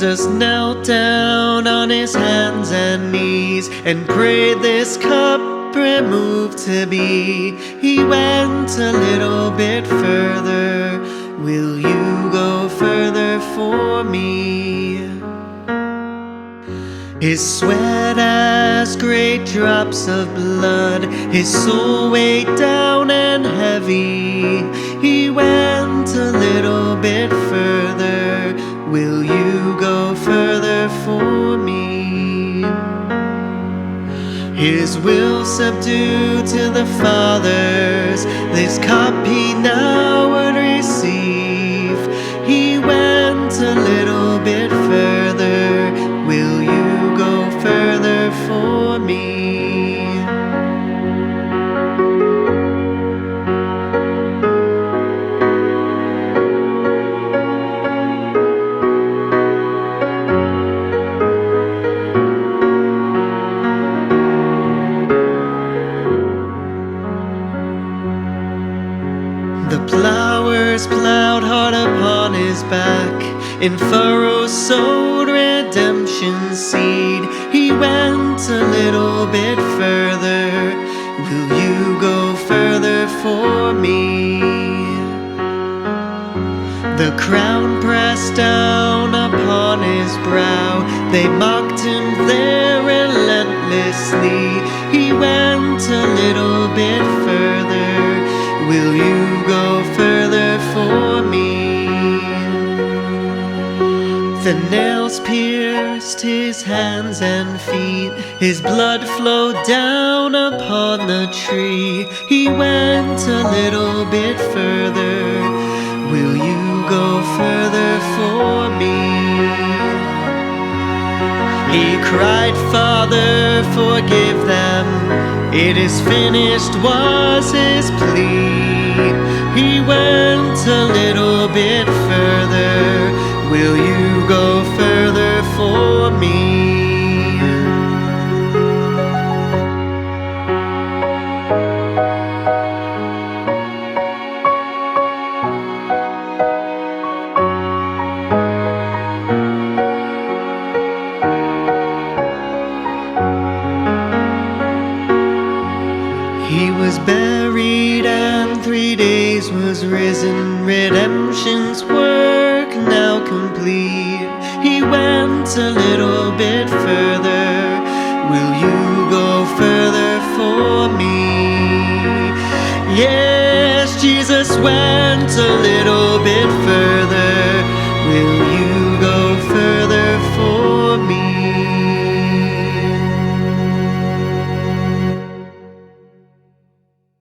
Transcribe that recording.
Jesus knelt down on his hands and knees and prayed this cup remove to be. He went a little bit further. Will you go further for me? His sweat as great drops of blood, his soul weighed down and heavy. He went a little bit further. Will you go further for me? His will subdued to the Father's, this cup he now would receive. He went a little bit further. Will you go further for me? The plowers plowed hard upon his back, in furrows sowed redemption's seed. He went a little bit further. Will you go further for me? The crown pressed down upon his brow, they mocked him there relentlessly. He went a little bit further. Will you go further for me? The nails pierced his hands and feet, his blood flowed down upon the tree. He went a little bit further. Will you go further for me? He cried, Father, forgive them. It is finished was his plea. He went a little bit further. Will you go further for me? He was buried and 3 days was risen, redemption's work now complete. He went a little bit further. Will you go further for me? Yes, Jesus went a little bit further.